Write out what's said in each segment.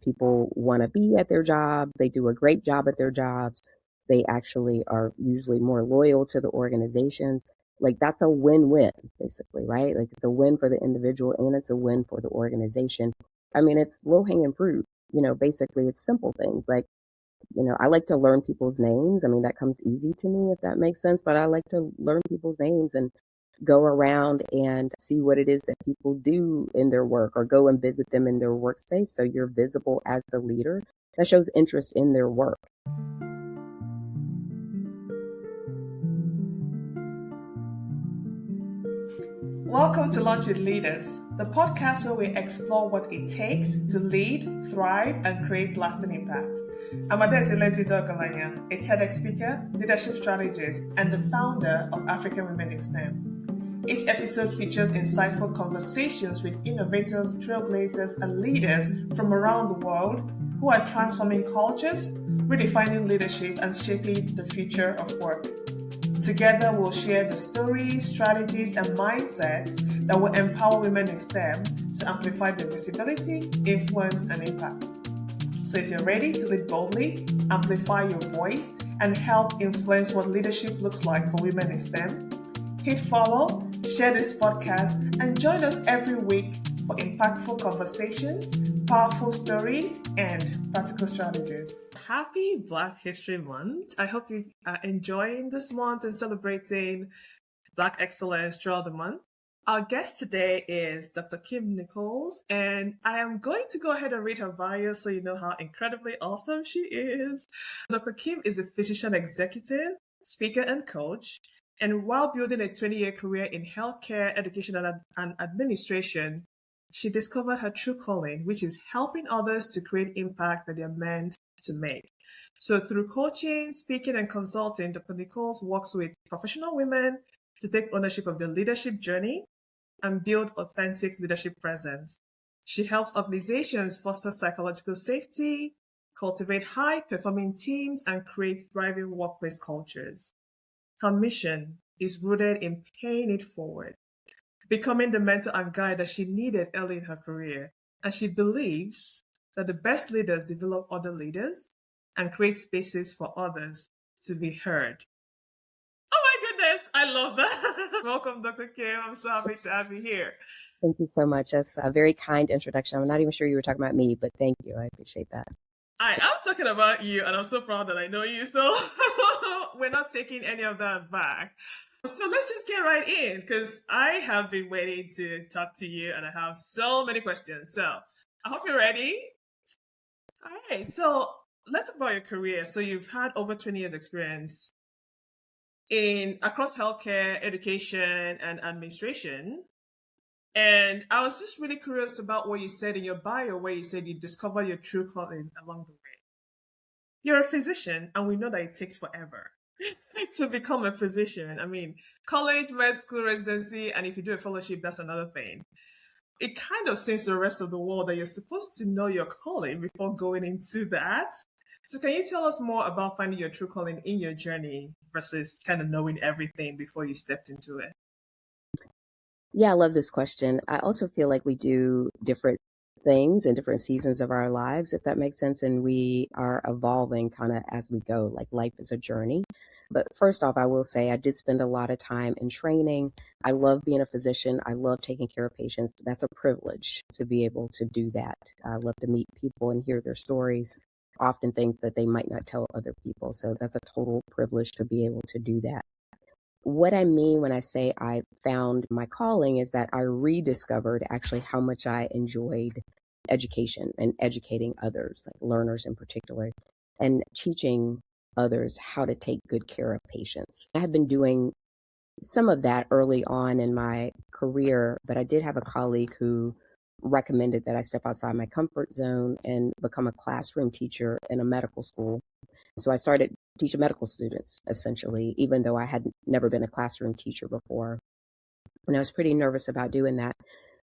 People want to be at their jobs. They do a great job at their jobs. They actually are usually more loyal to the organizations. Like that's a win-win, basically, right? Like it's a win for the individual and it's a win for the organization. I mean, it's low-hanging fruit. Basically it's simple things like, I like to learn people's names. I mean, that comes easy to me, if that makes sense, but I like to learn people's names and go around and see what it is that people do in their work or go and visit them in their workspace. So you're visible as the leader. That shows interest in their work. Welcome to Lunch with Leaders, the podcast where we explore what it takes to lead, thrive, and create lasting impact. I'm Adesileju Dogalanya, a TEDx speaker, leadership strategist, and the founder of African Women in STEM. Each episode features insightful conversations with innovators, trailblazers, and leaders from around the world who are transforming cultures, redefining leadership, and shaping the future of work. Together, we'll share the stories, strategies, and mindsets that will empower women in STEM to amplify their visibility, influence, and impact. So if you're ready to lead boldly, amplify your voice, and help influence what leadership looks like for women in STEM, hit follow, share this podcast, and join us every week for impactful conversations, powerful stories, and practical strategies. Happy Black History Month. I hope you are enjoying this month and celebrating Black excellence throughout the month. Our guest today is Dr. Kim Nichols, and I am going to go ahead and read her bio so you know how incredibly awesome she is. Dr. Kim is a physician executive, speaker, and coach. And while building a 20-year career in healthcare, education, and administration, she discovered her true calling, which is helping others to create impact that they're meant to make. So through coaching, speaking, and consulting, Dr. Nichols works with professional women to take ownership of their leadership journey and build authentic leadership presence. She helps organizations foster psychological safety, cultivate high-performing teams, and create thriving workplace cultures. Her mission is rooted in paying it forward, becoming the mentor and guide that she needed early in her career. And she believes that the best leaders develop other leaders and create spaces for others to be heard. Oh my goodness, I love that. Welcome, Dr. Kim. I'm so happy to have you here. Thank you so much. That's a very kind introduction. I'm not even sure you were talking about me, but thank you. I appreciate that. I am talking about you, and I'm so proud that I know you. So we're not taking any of that back. So let's just get right in, because I have been waiting to talk to you, and I have so many questions. So I hope you're ready. All right. So let's talk about your career. So you've had over 20 years experience across healthcare, education, and administration. And I was just really curious about what you said in your bio, where you said you discover your true calling along the way. You're a physician, and we know that it takes forever to become a physician. I mean, college, med school, residency, and if you do a fellowship, that's another thing. It kind of seems to the rest of the world that you're supposed to know your calling before going into that. So can you tell us more about finding your true calling in your journey versus kind of knowing everything before you stepped into it? Yeah, I love this question. I also feel like we do different things in different seasons of our lives, if that makes sense. And we are evolving kind of as we go, like life is a journey. But first off, I will say I did spend a lot of time in training. I love being a physician. I love taking care of patients. That's a privilege to be able to do that. I love to meet people and hear their stories, often things that they might not tell other people. So that's a total privilege to be able to do that. What I mean when I say I found my calling is that I rediscovered actually how much I enjoyed education and educating others, like learners in particular, and teaching others how to take good care of patients. I have been doing some of that early on in my career, but I did have a colleague who recommended that I step outside my comfort zone and become a classroom teacher in a medical school. So I started teaching medical students, essentially, even though I had never been a classroom teacher before. And I was pretty nervous about doing that.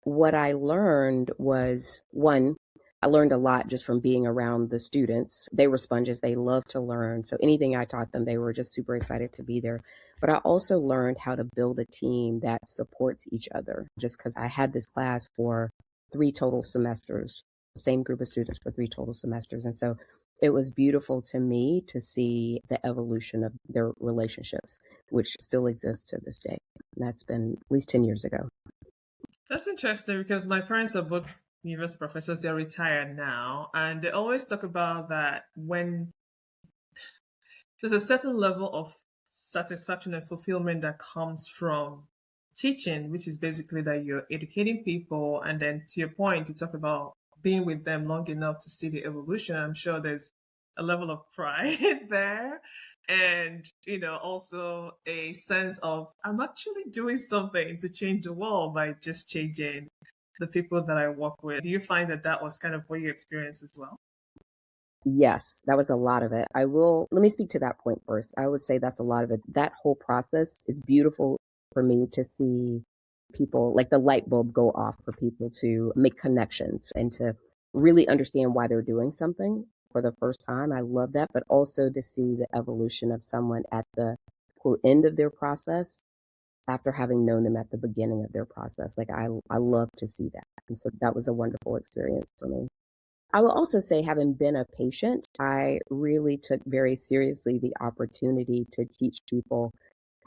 What I learned was, one, I learned a lot just from being around the students. They were sponges. They love to learn. So anything I taught them, they were just super excited to be there. But I also learned how to build a team that supports each other, just because I had this class for 3 total semesters. same group of students for 3 total semesters. And so it was beautiful to me to see the evolution of their relationships, which still exists to this day. And that's been at least 10 years ago. That's interesting because my parents are both university professors. They're retired now, and they always talk about that when there's a certain level of satisfaction and fulfillment that comes from teaching, which is basically that you're educating people. And then to your point, you talk about being with them long enough to see the evolution. I'm sure there's a level of pride there. And, also a sense of I'm actually doing something to change the world by just changing the people that I work with. Do you find that that was kind of what you experienced as well? Yes, that was a lot of it. Let me speak to that point first. I would say that's a lot of it. That whole process is beautiful for me to see people, like the light bulb go off for people to make connections and to really understand why they're doing something for the first time. I love that, but also to see the evolution of someone at the quote end of their process after having known them at the beginning of their process. Like I love to see that. And so that was a wonderful experience for me. I will also say, having been a patient, I really took very seriously the opportunity to teach people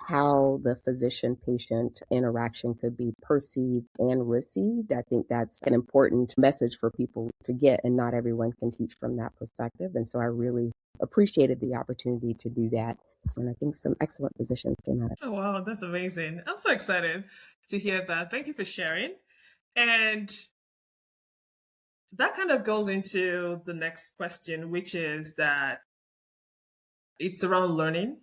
how the physician patient interaction could be perceived and received. I think that's an important message for people to get, and not everyone can teach from that perspective. And so I really appreciated the opportunity to do that. And I think some excellent physicians came out of it. Oh, wow, that's amazing. I'm so excited to hear that. Thank you for sharing. And that kind of goes into the next question, which is that it's around learning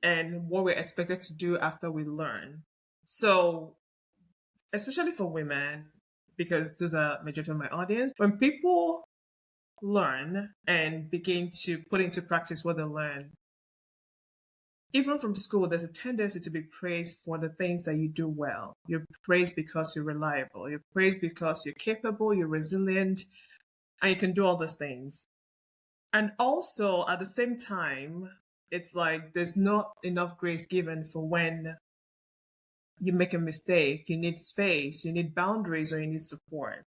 and what we're expected to do after we learn. So, especially for women, because those are majority of my audience, when people learn and begin to put into practice what they learn, even from school, there's a tendency to be praised for the things that you do well. You're praised because you're reliable. You're praised because you're capable, you're resilient, and you can do all those things. And also, at the same time, it's like there's not enough grace given for when you make a mistake. You need space, you need boundaries, or you need support.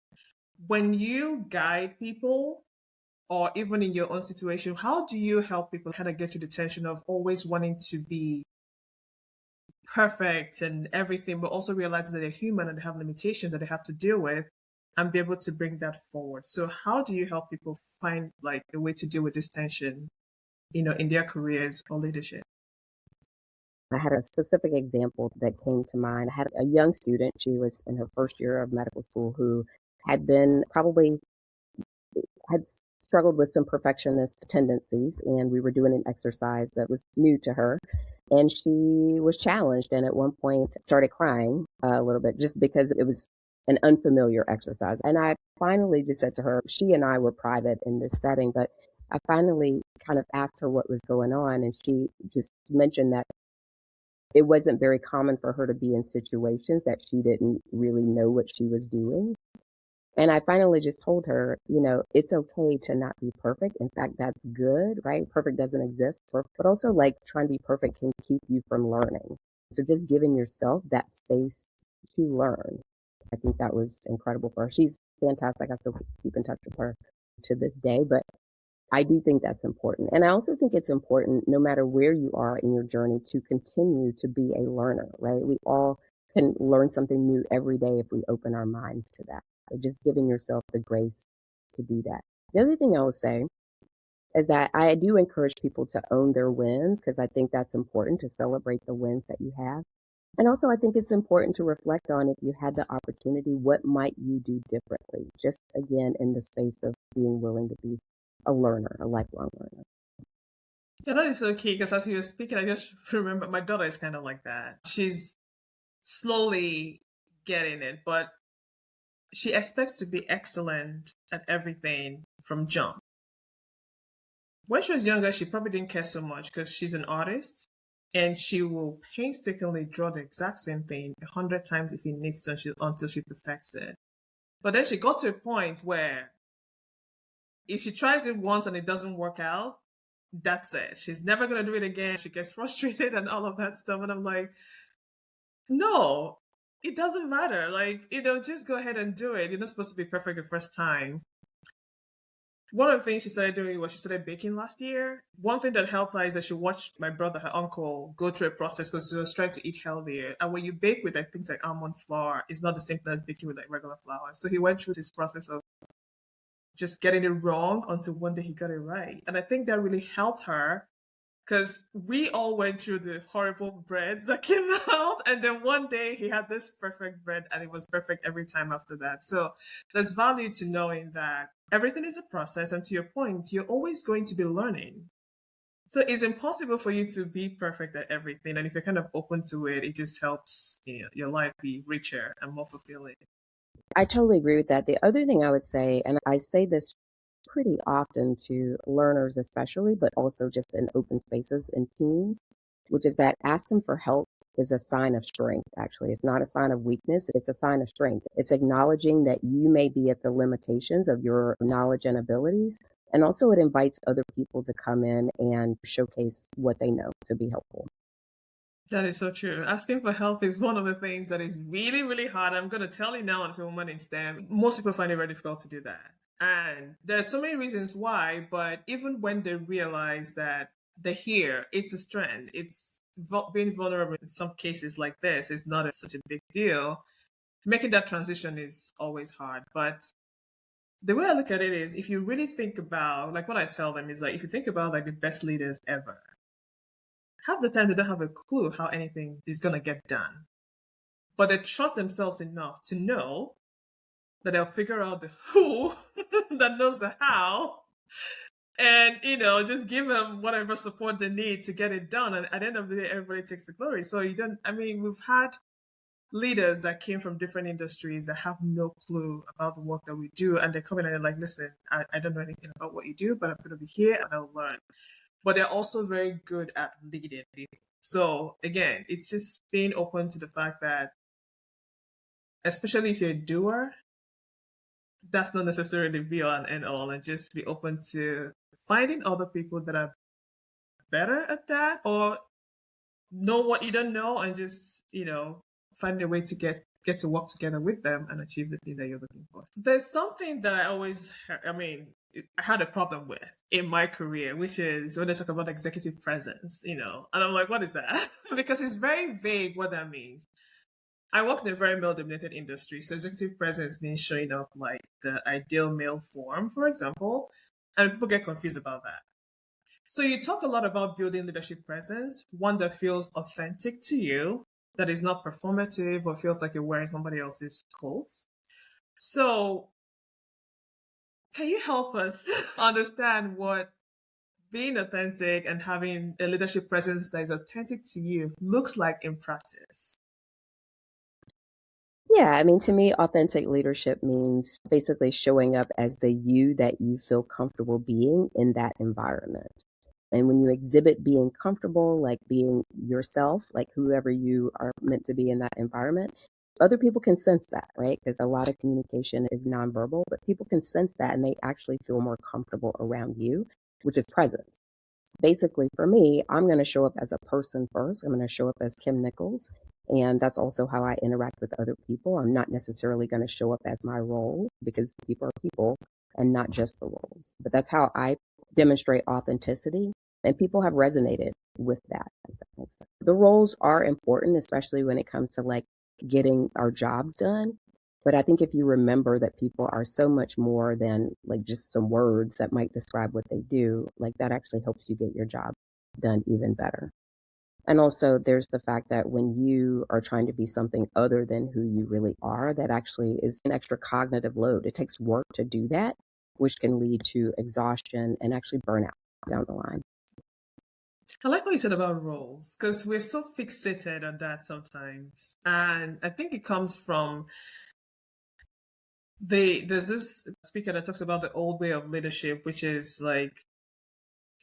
When you guide people, or even in your own situation, how do you help people kind of get to the tension of always wanting to be perfect and everything, but also realizing that they're human and they have limitations that they have to deal with and be able to bring that forward? So how do you help people find like a way to deal with this tension, in their careers or leadership? I had a specific example that came to mind. I had a young student, she was in her first year of medical school, who had been probably had struggled with some perfectionist tendencies, and we were doing an exercise that was new to her, and she was challenged, and at one point started crying a little bit just because it was an unfamiliar exercise. And I finally just said to her, she and I were private in this setting, but I finally kind of asked her what was going on, and she just mentioned that it wasn't very common for her to be in situations that she didn't really know what she was doing. And I finally just told her, it's okay to not be perfect. In fact, that's good, right? Perfect doesn't exist. But also, like, trying to be perfect can keep you from learning. So just giving yourself that space to learn. I think that was incredible for her. She's fantastic. I still keep in touch with her to this day. But I do think that's important. And I also think it's important, no matter where you are in your journey, to continue to be a learner, right? We all can learn something new every day if we open our minds to that. So just giving yourself the grace to do that. The other thing I would say is that I do encourage people to own their wins, because I think that's important, to celebrate the wins that you have. And also, I think it's important to reflect on, if you had the opportunity, what might you do differently? Just again, in the space of being willing to be a learner, a lifelong learner. Yeah, that is so key because as you were speaking, I just remember my daughter is kind of like that. She's slowly getting it, but she expects to be excellent at everything from jump. When she was younger, she probably didn't care so much because she's an artist and she will painstakingly draw the exact same thing 100 times if it needs to until she perfects it. But then she got to a point where if she tries it once and it doesn't work out, that's it. She's never going to do it again. She gets frustrated and all of that stuff. And I'm like, no, it doesn't matter. Like, just go ahead and do it. You're not supposed to be perfect the first time. One of the things she started doing was she started baking last year. One thing that helped her is that she watched my brother, her uncle, go through a process because she was trying to eat healthier. And when you bake with like things like almond flour, it's not the same thing as baking with like regular flour. So he went through this process of just getting it wrong until one day he got it right. And I think that really helped her because we all went through the horrible breads that came out. And then one day he had this perfect bread and it was perfect every time after that. So there's value to knowing that everything is a process. And to your point, you're always going to be learning. So it's impossible for you to be perfect at everything. And if you're kind of open to it, it just helps your life be richer and more fulfilling. I totally agree with that. The other thing I would say, and I say this pretty often to learners especially, but also just in open spaces and teams, which is that asking for help is a sign of strength, actually. It's not a sign of weakness, it's a sign of strength. It's acknowledging that you may be at the limitations of your knowledge and abilities. And also, it invites other people to come in and showcase what they know to be helpful. That is so true. Asking for help is one of the things that is really, really hard. I'm going to tell you now as a woman in STEM, most people find it very difficult to do that. And there are so many reasons why, but even when they realize that they're here, it's a strength. It's being vulnerable in some cases like this is not such a big deal. Making that transition is always hard. But the way I look at it is if you really think about, like what I tell them is like, if you think about like the best leaders ever, half the time they don't have a clue how anything is going to get done. But they trust themselves enough to know that they'll figure out the who that knows the how. And, just give them whatever support they need to get it done. And at the end of the day, everybody takes the glory. So we've had leaders that came from different industries that have no clue about the work that we do. And they come in and they're like, listen, I don't know anything about what you do, but I'm going to be here and I'll learn. But they're also very good at leading people. So again, it's just being open to the fact that, especially if you're a doer, that's not necessarily be all and end all, and just be open to finding other people that are better at that or know what you don't know and just, find a way to get to work together with them and achieve the thing that you're looking for. There's something that I had a problem with in my career, which is when they talk about executive presence, and I'm like, what is that? Because it's very vague what that means. I work in a very male dominated industry, so executive presence means showing up like the ideal male form, for example, and people get confused about that. So you talk a lot about building leadership presence, one that feels authentic to you, that is not performative or feels like you're wearing somebody else's clothes. So can you help us understand what being authentic and having a leadership presence that is authentic to you looks like in practice? Yeah, I mean, to me, authentic leadership means basically showing up as the you that you feel comfortable being in that environment. And when you exhibit being comfortable, like being yourself, like whoever you are meant to be in that environment, other people can sense that, right? Because a lot of communication is nonverbal, but people can sense that and they actually feel more comfortable around you, which is presence. Basically, for me, I'm going to show up as a person first. I'm going to show up as Kim Nichols. And that's also how I interact with other people. I'm not necessarily going to show up as my role because people are people and not just the roles. But that's how I demonstrate authenticity. And people have resonated with that. If that makes sense. The roles are important, especially when it comes to like getting our jobs done. But I think if you remember that people are so much more than like just some words that might describe what they do, like that actually helps you get your job done even better. And also, there's the fact that when you are trying to be something other than who you really are, that actually is an extra cognitive load. It takes work to do that, which can lead to exhaustion and actually burnout down the line. I like what you said about roles because we're so fixated on that sometimes. And I think it comes from there's this speaker that talks about the old way of leadership, which is like,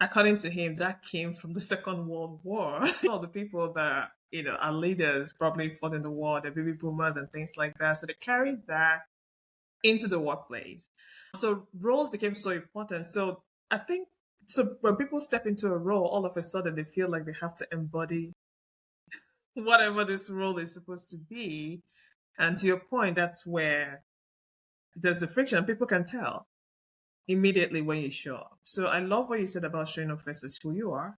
according to him, that came from the Second World War. All the people that, are leaders probably fought in the war, the baby boomers and things like that. So they carried that into the workplace. So roles became so important. So I think so when people step into a role, all of a sudden they feel like they have to embody whatever this role is supposed to be. And to your point, that's where there's a friction. People can tell. immediately when you show up. So I love what you said about showing up first as who you are,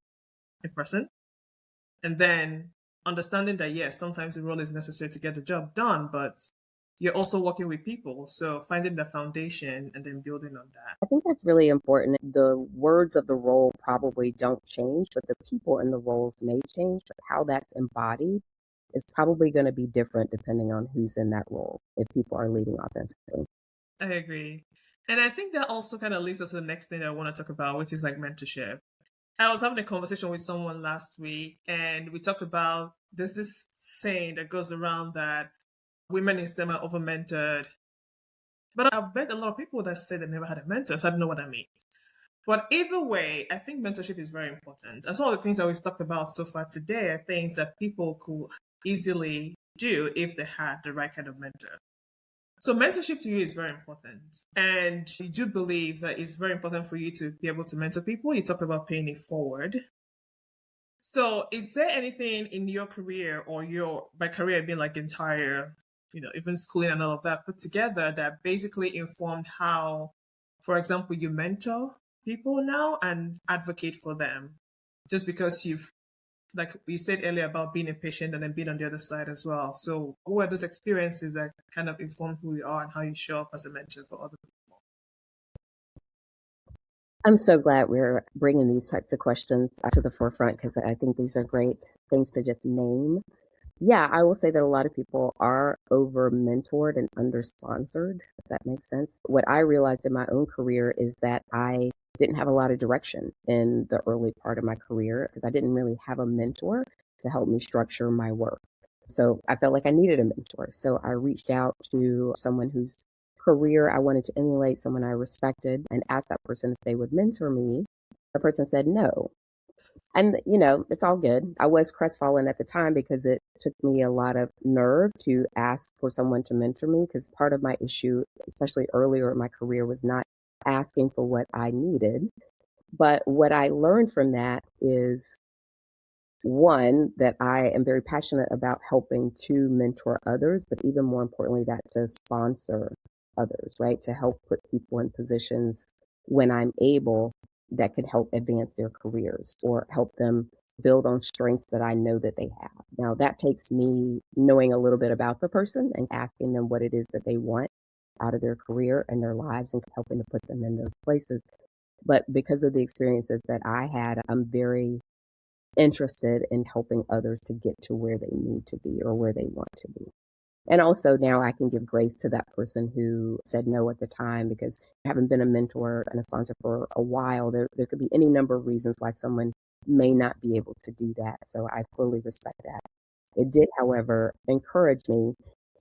a person, and then understanding that, yes, sometimes the role is necessary to get the job done, but you're also working with people. So finding the foundation and then building on that. I think that's really important. The words of the role probably don't change, but the people in the roles may change. But how that's embodied is probably going to be different depending on who's in that role, if people are leading authentically. I agree. And I think that also kind of leads us to the next thing that I want to talk about, which is like mentorship. I was having a conversation with someone last week, and we talked about there's this saying that goes around that women in STEM are over mentored. But I've met a lot of people that say they never had a mentor, so I don't know what that means. But either way, I think mentorship is very important. And some of the things that we've talked about so far today are things that people could easily do if they had the right kind of mentor. So mentorship to you is very important. And you do believe that it's very important for you to be able to mentor people. You talked about paying it forward. So is there anything in your career or your by career being like entire, even schooling and all of that put together that basically informed how, for example, you mentor people now and advocate for them just because you've like you said earlier about being a patient and then being on the other side as well. So what were those experiences that kind of informed who you are and how you show up as a mentor for other people? I'm so glad we're bringing these types of questions to the forefront because I think these are great things to just name. Yeah, I will say that a lot of people are over mentored and under sponsored, if that makes sense. What I realized in my own career is that I didn't have a lot of direction in the early part of my career because I didn't really have a mentor to help me structure my work. So I felt like I needed a mentor. So I reached out to someone whose career I wanted to emulate, someone I respected, and asked that person if they would mentor me. The person said no. And, it's all good. I was crestfallen at the time because it took me a lot of nerve to ask for someone to mentor me because part of my issue, especially earlier in my career, was not asking for what I needed. But what I learned from that is one, that I am very passionate about helping to mentor others, but even more importantly, that to sponsor others, right? To help put people in positions when I'm able that could help advance their careers or help them build on strengths that I know that they have. Now, that takes me knowing a little bit about the person and asking them what it is that they want out of their career and their lives and helping to put them in those places. But because of the experiences that I had, I'm very interested in helping others to get to where they need to be or where they want to be. And also now I can give grace to that person who said no at the time because I haven't been a mentor and a sponsor for a while. There could be any number of reasons why someone may not be able to do that. So I fully respect that. It did, however, encourage me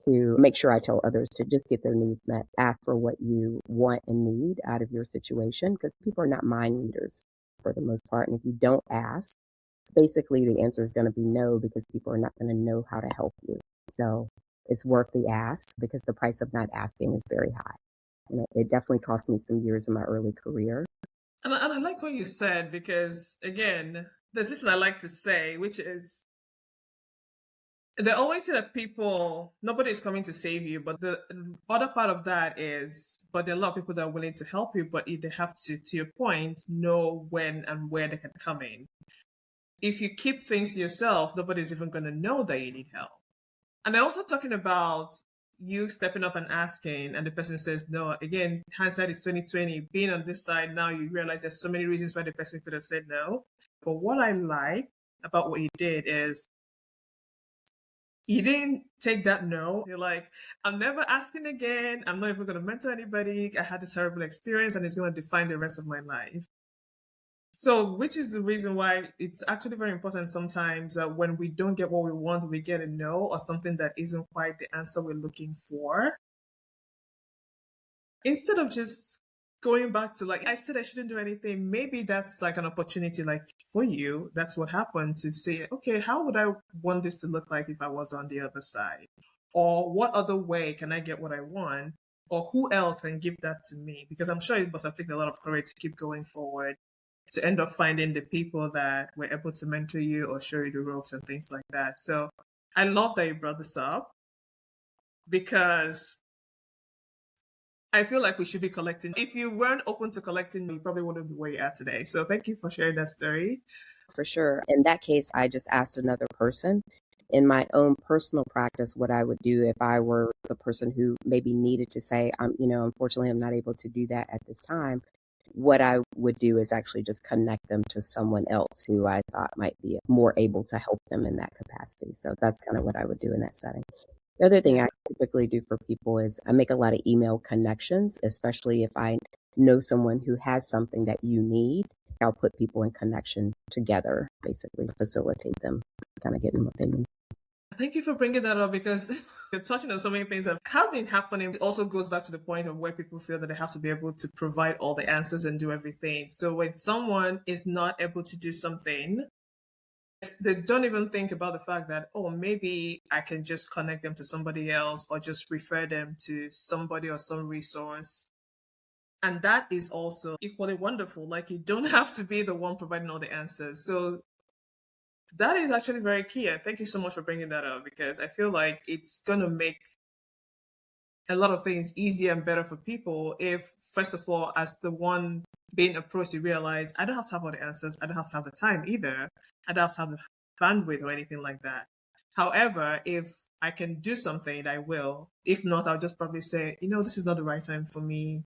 to make sure I tell others to just get their needs met. Ask for what you want and need out of your situation because people are not mind readers for the most part. And if you don't ask, basically the answer is going to be no because people are not going to know how to help you. So it's worth the ask because the price of not asking is very high. And it definitely cost me some years in my early career. And I like what you said because, again, there's this thing I like to say, which is they always say that nobody is coming to save you, but the other part of that is, but there are a lot of people that are willing to help you, but they have to your point, know when and where they can come in. If you keep things to yourself, nobody's even going to know that you need help. And I'm also talking about you stepping up and asking, and the person says no. Again, hindsight is 2020. Being on this side now, you realize there's so many reasons why the person could have said no. But what I like about what you did is you didn't take that no. You're like, I'm never asking again. I'm not even going to mentor anybody. I had this horrible experience, and it's going to define the rest of my life. So, which is the reason why it's actually very important sometimes that when we don't get what we want, we get a no or something that isn't quite the answer we're looking for. Instead of just going back to like, I said I shouldn't do anything, maybe that's like an opportunity, like for you, that's what happened to say, okay, how would I want this to look like if I was on the other side? Or what other way can I get what I want? Or who else can give that to me? Because I'm sure it must have taken a lot of courage to keep going forward to end up finding the people that were able to mentor you or show you the ropes and things like that. So I love that you brought this up because I feel like we should be collecting. If you weren't open to collecting, you probably wouldn't be where you're at today. So thank you for sharing that story. For sure. In that case, I just asked another person. In my own personal practice, what I would do if I were the person who maybe needed to say, unfortunately, I'm not able to do that at this time. What I would do is actually just connect them to someone else who I thought might be more able to help them in that capacity. So that's kind of what I would do in that setting. The other thing Yeah. I typically do for people is I make a lot of email connections, especially if I know someone who has something that you need. I'll put people in connection together, basically facilitate them kind of getting what they need. Thank you for bringing that up because you're touching on so many things that have been happening. It also goes back to the point of where people feel that they have to be able to provide all the answers and do everything. So when someone is not able to do something, they don't even think about the fact that, oh, maybe I can just connect them to somebody else or just refer them to somebody or some resource. And that is also equally wonderful. Like you don't have to be the one providing all the answers. So that is actually very key. And thank you so much for bringing that up because I feel like it's going to make a lot of things easier and better for people if, first of all, as the one being approached, you realize I don't have to have all the answers. I don't have to have the time either. I don't have to have the bandwidth or anything like that. However, if I can do something, I will. If not, I'll just probably say, this is not the right time for me.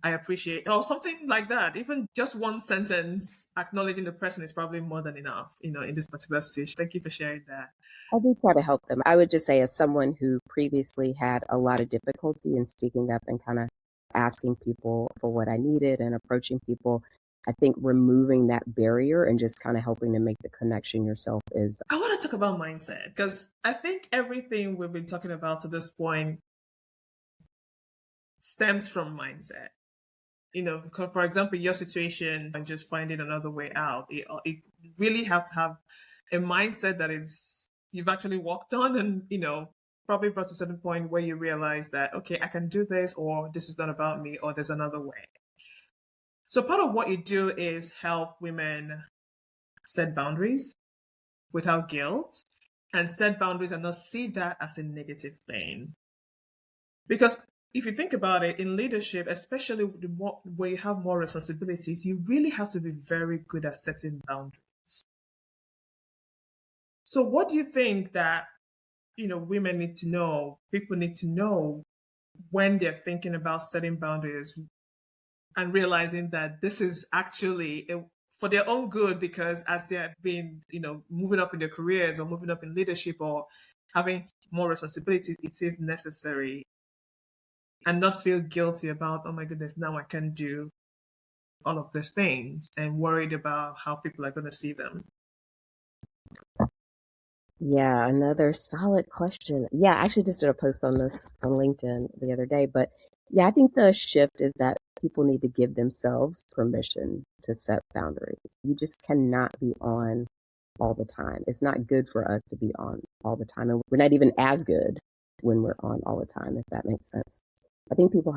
I appreciate, or something like that. Even just one sentence acknowledging the person is probably more than enough, in this particular situation. Thank you for sharing that. I do try to help them. I would just say, as someone who previously had a lot of difficulty in speaking up and kind of asking people for what I needed and approaching people, I think removing that barrier and just kind of helping to make the connection yourself is. I want to talk about mindset because I think everything we've been talking about to this point stems from mindset. For example, your situation and just finding another way out, it really have to have a mindset that is you've actually walked on and, probably brought to a certain point where you realize that, okay, I can do this, or this is not about me, or there's another way. So part of what you do is help women set boundaries without guilt and set boundaries and not see that as a negative thing. Because if you think about it, in leadership, especially where you have more responsibilities, you really have to be very good at setting boundaries. So what do you think that, women need to know, people need to know when they're thinking about setting boundaries and realizing that this is actually for their own good, because as they're being, moving up in their careers or moving up in leadership or having more responsibilities, it is necessary, and not feel guilty about, oh my goodness, now I can do all of these things and worried about how people are going to see them. Yeah, another solid question. Yeah, I actually just did a post on this on LinkedIn the other day, but yeah, I think the shift is that people need to give themselves permission to set boundaries. You just cannot be on all the time. It's not good for us to be on all the time, and we're not even as good when we're on all the time, if that makes sense. I think people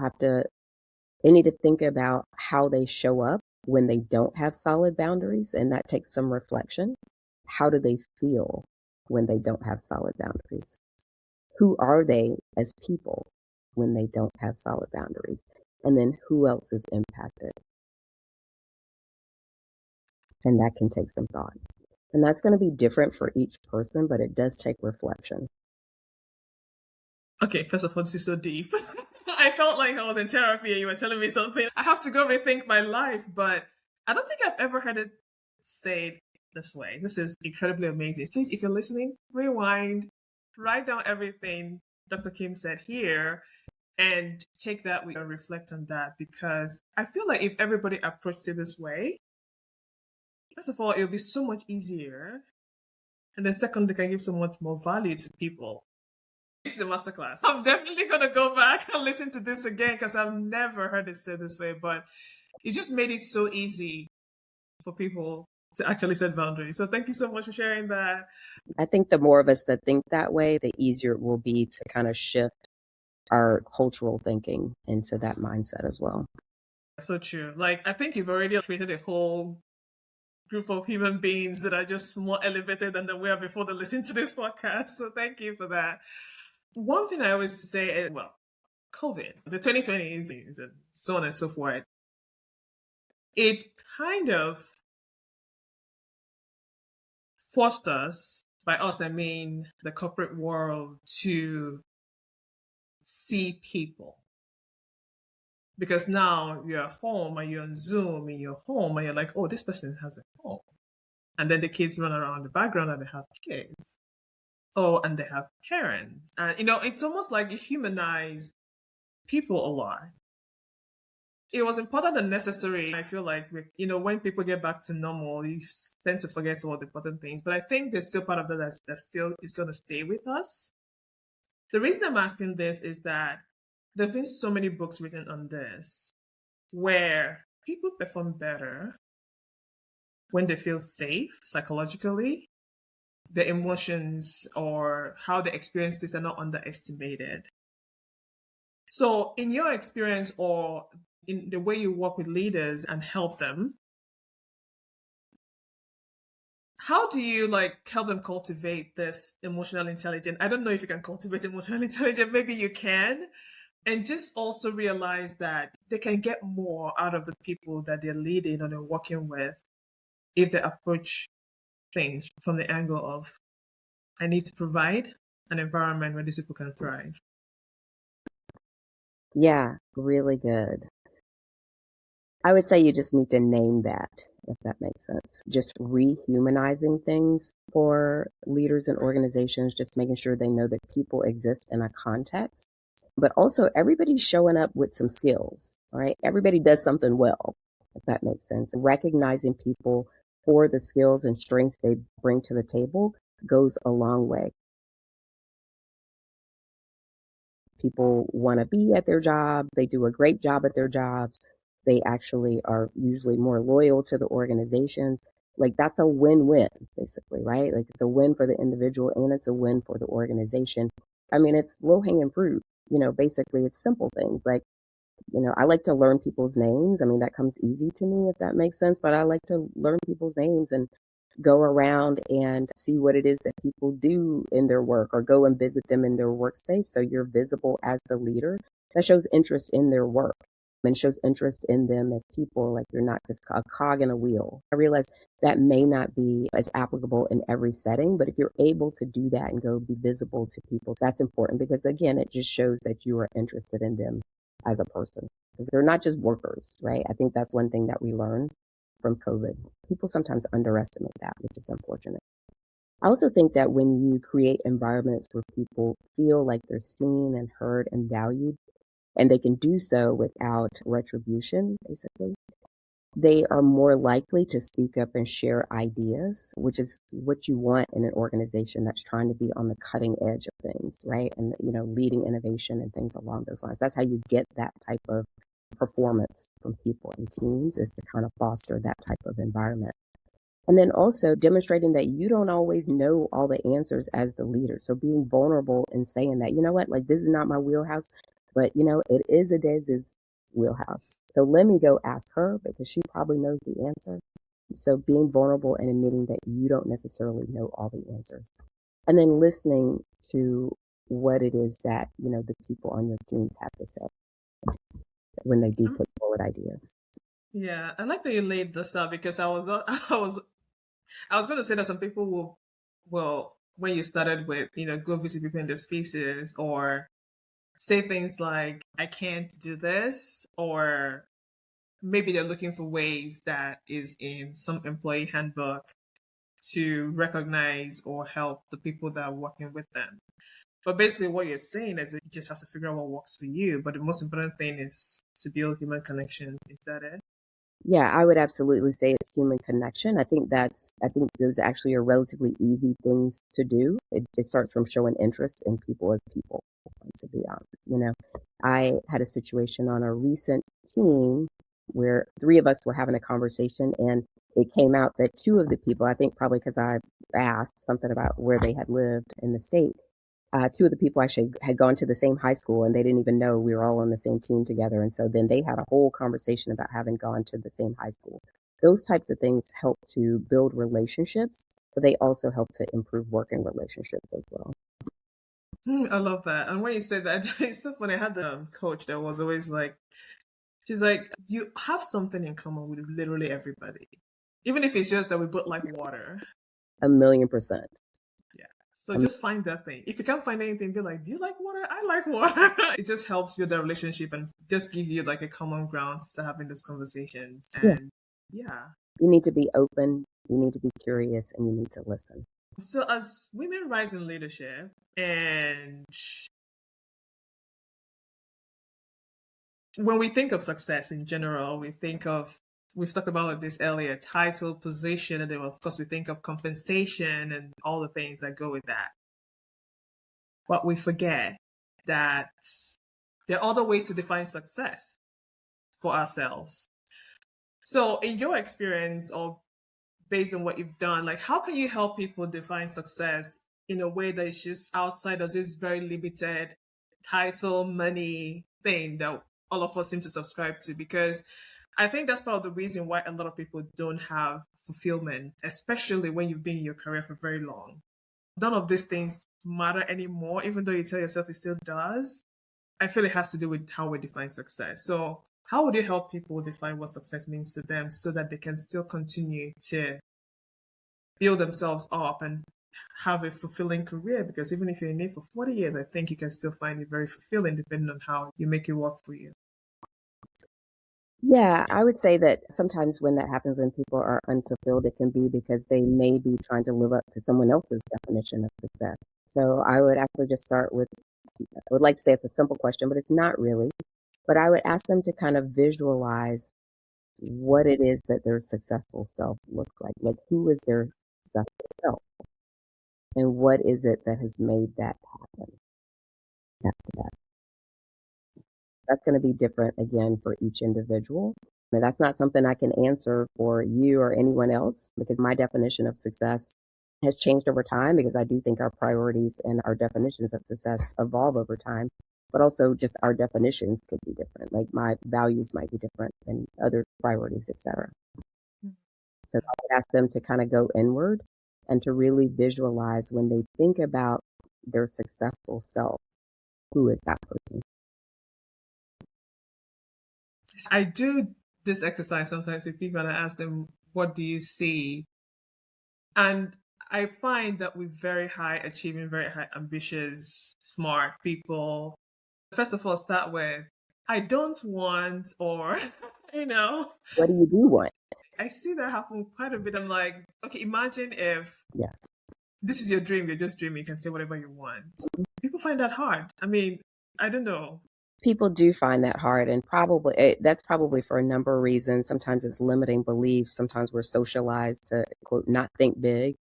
they need to think about how they show up when they don't have solid boundaries, and that takes some reflection. How do they feel when they don't have solid boundaries? Who are they as people when they don't have solid boundaries? And then who else is impacted? And that can take some thought. And that's going to be different for each person, but it does take reflection. Okay, first of all, this is so deep. I felt like I was in therapy and you were telling me something. I have to go rethink my life, but I don't think I've ever heard it said this way. This is incredibly amazing. Please, if you're listening, rewind, write down everything Dr. Kim said here, and take that and reflect on that, because I feel like if everybody approached it this way, first of all, it would be so much easier. And then secondly, can give so much more value to people. This is a masterclass. I'm definitely going to go back and listen to this again because I've never heard it said this way, but it just made it so easy for people to actually set boundaries. So thank you so much for sharing that. I think the more of us that think that way, the easier it will be to kind of shift our cultural thinking into that mindset as well. So true. Like, I think you've already created a whole group of human beings that are just more elevated than they were before they listen to this podcast. So thank you for that. One thing I always say, well, COVID, the 2020s, and so on and so forth, it kind of forced us, by us, I mean the corporate world, to see people. Because now you're at home and you're on Zoom and you're home and you're like, oh, this person has a home. And then the kids run around in the background and they have kids. Oh, and they have parents. And, it's almost like you humanize people a lot. It was important and necessary. I feel like, when people get back to normal, you tend to forget some of the important things. But I think there's still part of that that still is going to stay with us. The reason I'm asking this is that there have been so many books written on this where people perform better when they feel safe psychologically. Their emotions or how they experience this are not underestimated. So in your experience or in the way you work with leaders and help them, how do you help them cultivate this emotional intelligence? I don't know if you can cultivate emotional intelligence, maybe you can. And just also realize that they can get more out of the people that they're leading or they're working with if they approach things from the angle of, I need to provide an environment where these people can thrive. Yeah, really good. I would say you just need to name that, if that makes sense. Just rehumanizing things for leaders and organizations, just making sure they know that people exist in a context. But also, everybody's showing up with some skills, right? Everybody does something well, if that makes sense. Recognizing people for the skills and strengths they bring to the table goes a long way. People want to be at their jobs. They do a great job at their jobs. They actually are usually more loyal to the organizations. That's a win-win, basically, right? It's a win for the individual and it's a win for the organization. I mean, it's low-hanging fruit. Basically it's simple things I like to learn people's names. I mean, that comes easy to me, if that makes sense, but I like to learn people's names and go around and see what it is that people do in their work or go and visit them in their workspace. So you're visible as the leader. That shows interest in their work and shows interest in them as people. You're not just a cog in a wheel. I realize that may not be as applicable in every setting, but if you're able to do that and go be visible to people, that's important because again, it just shows that you are interested in them as a person because they're not just workers, right? I think that's one thing that we learned from COVID. People sometimes underestimate that, which is unfortunate. I also think that when you create environments where people feel like they're seen and heard and valued, and they can do so without retribution, basically, they are more likely to speak up and share ideas, which is what you want in an organization that's trying to be on the cutting edge of things, right? And, leading innovation and things along those lines. That's how you get that type of performance from people and teams, is to kind of foster that type of environment. And then also demonstrating that you don't always know all the answers as the leader. So being vulnerable and saying that, you know what, this is not my wheelhouse, but it is Adez's wheelhouse. So let me go ask her because she probably knows the answer. So being vulnerable and admitting that you don't necessarily know all the answers. And then listening to what it is that, the people on your teams have to say when they do put forward ideas. Yeah, I like that you laid this out because I was going to say that some people will when you started with go visit people in their spaces or say things like I can't do this, or maybe they're looking for ways that is in some employee handbook to recognize or help the people that are working with them. But basically what you're saying is that you just have to figure out what works for you. But the most important thing is to build human connection. Is that it? Yeah, I would absolutely say it's human connection. I think those actually are relatively easy things to do. It starts from showing interest in people as people, to be honest. I had a situation on a recent team where three of us were having a conversation and it came out that two of the people, I think probably because I asked something about where they had lived in the state, two of the people actually had gone to the same high school and they didn't even know we were all on the same team together. And so then they had a whole conversation about having gone to the same high school. Those types of things help to build relationships, but they also help to improve working relationships as well. I love that. And when you say that, it's so funny. I had the coach that was always like, she's like, you have something in common with literally everybody, even if it's just that we both like water. 1,000,000%. Yeah. So just find that thing. If you can't find anything, be like, do you like water? I like water. It just helps with the relationship and just give you like a common ground to having these conversations. Yeah. And yeah. You need to be open, you need to be curious, and you need to listen. So as women rise in leadership, and when we think of success in general, we've talked about this earlier, title, position, and then of course we think of compensation and all the things that go with that. But we forget that there are other ways to define success for ourselves. So in your experience, or based on what you've done, like how can you help people define success in a way that is just outside of this very limited title, money thing that all of us seem to subscribe to? Because I think that's part of the reason why a lot of people don't have fulfillment, especially when you've been in your career for very long. None of these things matter anymore, even though you tell yourself it still does. I feel it has to do with how we define success. So how would you help people define what success means to them so that they can still continue to build themselves up and have a fulfilling career? Because even if you're in it for 40 years, I think you can still find it very fulfilling depending on how you make it work for you. Yeah, I would say that sometimes when that happens, when people are unfulfilled, it can be because they may be trying to live up to someone else's definition of success. So I would actually just start with, I would like to say it's a simple question, but it's not really. But I would ask them to kind of visualize what it is that their successful self looks like. Like, who is their successful self? And what is it that has made that happen after that? That's going to be different again for each individual. And that's not something I can answer for you or anyone else because my definition of success has changed over time because I do think our priorities and our definitions of success evolve over time, but also just our definitions could be different. Like my values might be different than other priorities, etc. So I would ask them to kind of go inward and to really visualize when they think about their successful self, who is that person? I do this exercise sometimes with people and I ask them, what do you see? And I find that with very high achieving, very high ambitious, smart people, first of all, start with, I don't want, or, you know, What do you do want? I see that happen quite a bit. I'm like, okay, imagine if Yes. this is your dream, you're just dreaming, you can say whatever you want. People find that hard. I mean, I don't know. People do find that hard, and probably that's probably for a number of reasons. Sometimes it's limiting beliefs. Sometimes we're socialized to quote not think big,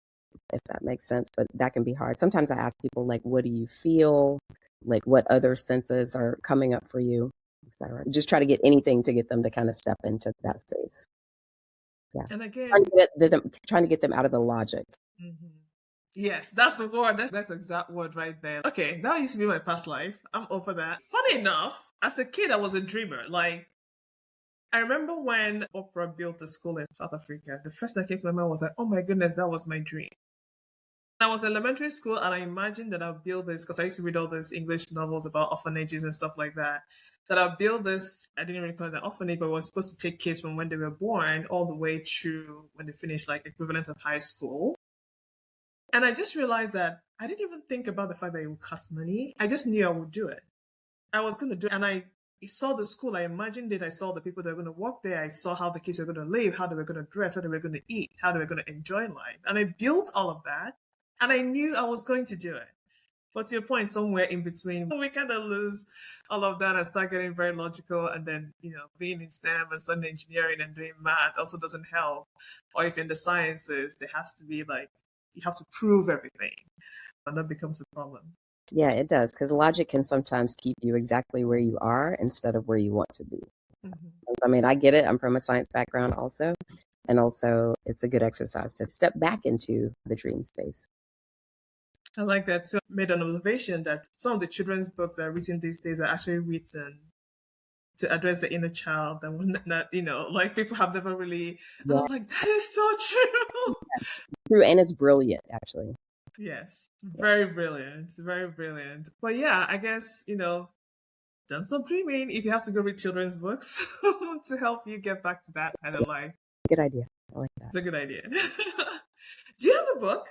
if that makes sense. But that can be hard. Sometimes I ask people like, "What do you feel? Like, what other senses are coming up for you, etc." Just try to get anything to get them to kind of step into that space. Yeah, And again, trying to get them out of the logic. mhm. Yes, that's the word. That's the exact word right there. Okay, that used to be my past life. I'm over that. Funny enough, as a kid, I was a dreamer. Like, I remember when Oprah built the school in South Africa, the first thing that came to my mind was like, oh my goodness, that was my dream. I was in elementary school and I imagined that I'll build this because I used to read all those English novels about orphanages and stuff like that. That I'll build this, I didn't really call it an orphanage, but it was supposed to take kids from when they were born all the way through when they finished like equivalent of high school. And I just realized that I didn't even think about the fact that it would cost money. I just knew I would do it. I was going to do it. And I saw the school. I imagined it. I saw the people that were going to work there. I saw how the kids were going to live, how they were going to dress, what they were going to eat, how they were going to enjoy life. And I built all of that. And I knew I was going to do it. But to your point, somewhere in between, we kind of lose all of that and start getting very logical. And then, being in STEM and studying engineering and doing math also doesn't help. Or if in the sciences, there has to be like, you have to prove everything. And that becomes a problem. Yeah, it does, because logic can sometimes keep you exactly where you are instead of where you want to be. Mm-hmm. I mean, I get it. I'm from a science background also. And also, it's a good exercise to step back into the dream space. I like that. So I made an observation that some of the children's books that are written these days are actually written to address the inner child and like people have never really, yeah. I'm like, that is so true. True, and it's brilliant, actually. Yes. Very brilliant. Very brilliant. But yeah, I guess, don't stop dreaming if you have to go read children's books to help you get back to that kind of life. Good idea. I like that. It's a good idea. Do you have a book?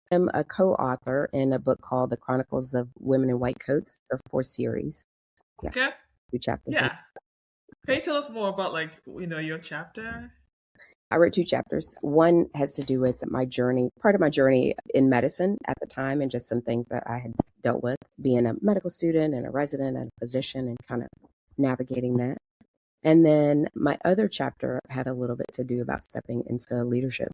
I'm a co-author in a book called The Chronicles of Women in White Coats. There are 4 series. Yeah, Okay. 2 chapters. Yeah. Can you tell us more about your chapter? I wrote 2 chapters. One has to do with my journey, part of my journey in medicine at the time, and just some things that I had dealt with being a medical student and a resident and a physician and kind of navigating that. And then my other chapter had a little bit to do about stepping into leadership.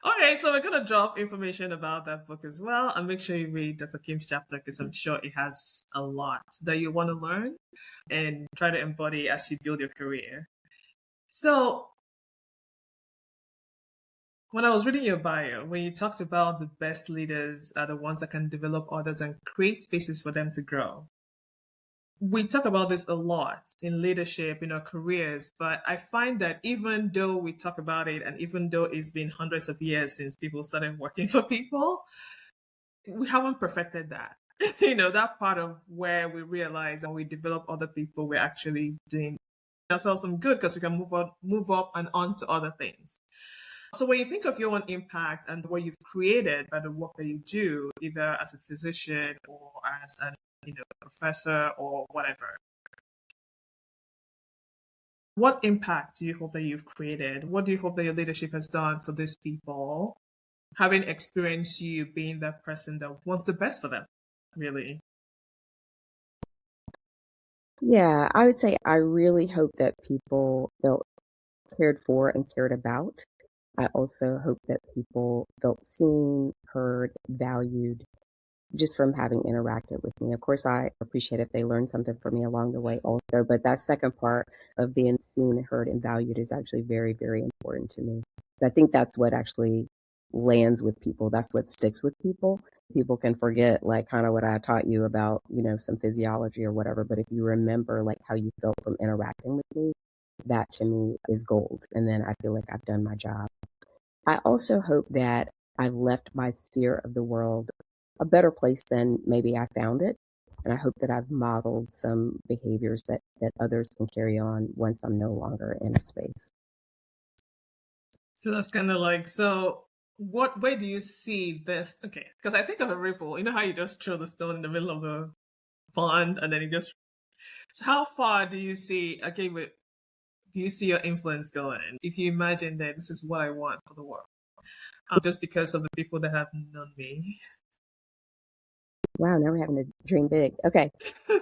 Okay, so we're gonna drop information about that book as well, and make sure you read Dr. Kim's chapter because I'm sure it has a lot that you want to learn and try to embody as you build your career. So, when I was reading your bio, when you talked about the best leaders are the ones that can develop others and create spaces for them to grow, we talk about this a lot in leadership, in our careers, but I find that even though we talk about it and even though it's been hundreds of years since people started working for people, we haven't perfected that. That part of where we realize and we develop other people, we're actually doing ourselves some good because we can move up and on to other things. So when you think of your own impact and what you've created by the work that you do, either as a physician or as a professor or whatever, what impact do you hope that you've created? What do you hope that your leadership has done for these people, having experienced you being that person that wants the best for them, really? Yeah, I would say I really hope that people felt cared for and cared about. I also hope that people felt seen, heard, valued, just from having interacted with me. Of course, I appreciate if they learned something from me along the way also, but that second part of being seen, heard, and valued is actually very, very important to me. I think that's what actually lands with people. That's what sticks with people. People can forget like kind of what I taught you about, some physiology or whatever, but if you remember like how you felt from interacting with me, that to me is gold. And then I feel like I've done my job. I also hope that I've left my sphere of the world a better place than maybe I found it. And I hope that I've modeled some behaviors that others can carry on once I'm no longer in a space. So that's kind of like, so where do you see this? Okay, because I think of a ripple. You know how you just throw the stone in the middle of the pond and then so how far do you see, okay, do you see your influence going? If you imagine that this is what I want for the world, just because of the people that have known me. Wow, now we're having to dream big. Okay. Yeah,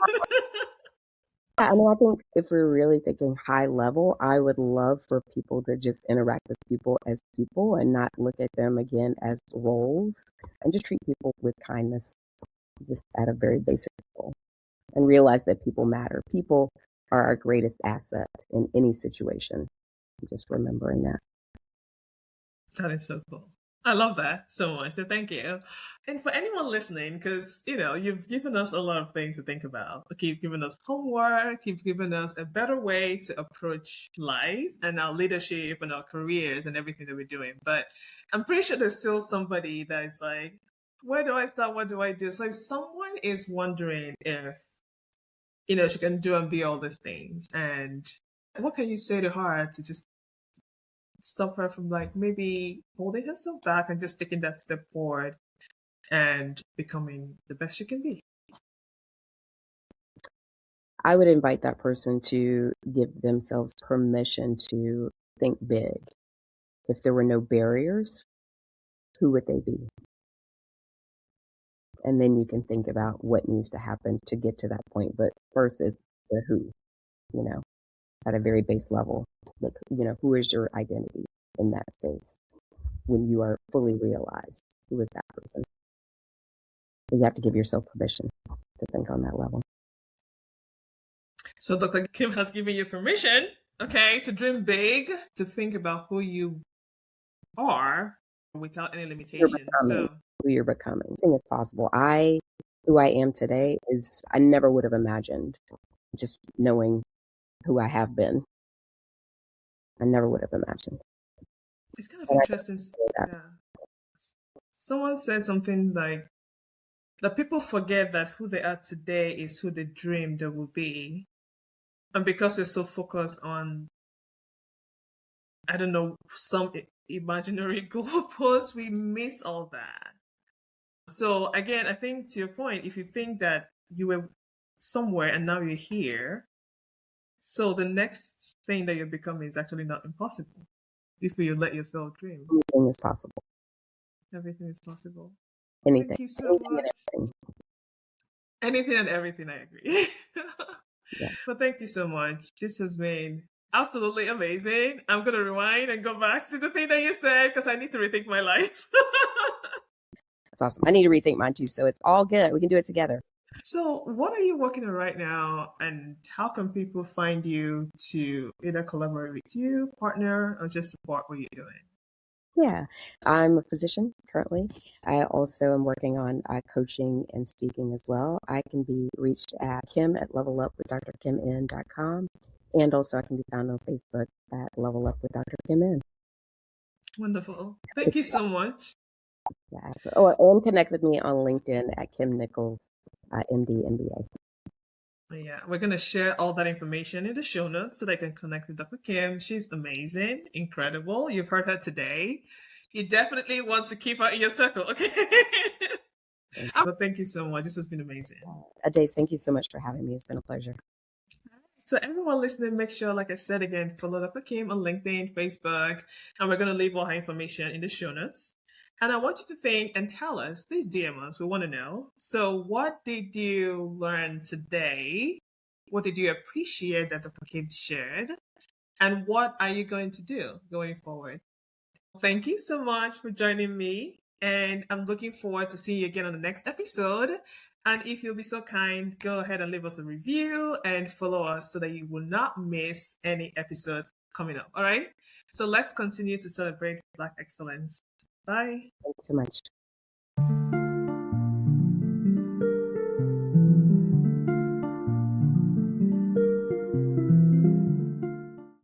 I mean, I think if we're really thinking high level, I would love for people to just interact with people as people and not look at them again as roles and just treat people with kindness, just at a very basic level, and realize that people matter. People are our greatest asset in any situation. Just remembering that. That is so cool. I love that so much. So thank you. And for anyone listening, because you've given us a lot of things to think about. Okay, you've given us homework, you've given us a better way to approach life and our leadership and our careers and everything that we're doing. But I'm pretty sure there's still somebody that's like, where do I start? What do I do? So if someone is wondering if she can do and be all these things, and what can you say to her to just stop her from like maybe holding herself back and just taking that step forward and becoming the best she can be? I would invite that person to give themselves permission to think big. If there were no barriers, who would they be? And then you can think about what needs to happen to get to that point. But first, it's the who, you know, at a very base level. Like, who is your identity in that space when you are fully realized? Who is that person? You have to give yourself permission to think on that level. So Dr. Kim has given you permission, okay, to dream big, to think about who you are without any limitations. Who you're becoming. I think it's possible. Who I am today I never would have imagined just knowing who I have been. I never would have imagined. It's kind of interesting. Yeah. Someone said something like that people forget that who they are today is who they dream they will be. And because we're so focused on, I don't know, some imaginary goalposts, we miss all that. So again, I think to your point, if you think that you were somewhere and now you're here, so the next thing that you become is actually not impossible if you let yourself dream. Anything is possible. Everything is possible. Anything. Thank you so Anything and much. everything. Anything and everything, I agree. Yeah. Well, thank you so much. This has been absolutely amazing. I'm going to rewind and go back to the thing that you said because I need to rethink my life. That's awesome. I need to rethink mine too. So it's all good. We can do it together. So, what are you working on right now, and how can people find you to either collaborate with you, partner, or just support what you're doing? Yeah, I'm a physician currently. I also am working on coaching and speaking as well. I can be reached at Kim at levelupwithdrkimin.com. And also I can be found on Facebook at Level Up with Dr. Kim In. Wonderful. Thank you so much. Yeah, and connect with me on LinkedIn at Kim Nichols, MD, MBA. Yeah, we're going to share all that information in the show notes so they can connect with Dr. Kim. She's amazing, incredible. You've heard her today. You definitely want to keep her in your circle, okay? But thank you so much. This has been amazing. Adace, thank you so much for having me. It's been a pleasure. So everyone listening, make sure, like I said again, follow Dr. Kim on LinkedIn, Facebook, and we're going to leave all her information in the show notes. And I want you to think and tell us, please DM us. We want to know. So what did you learn today? What did you appreciate that Dr. Kim shared? And what are you going to do going forward? Thank you so much for joining me. And I'm looking forward to seeing you again on the next episode. And if you'll be so kind, go ahead and leave us a review and follow us so that you will not miss any episode coming up. All right. So let's continue to celebrate Black excellence. Bye. Thanks so much.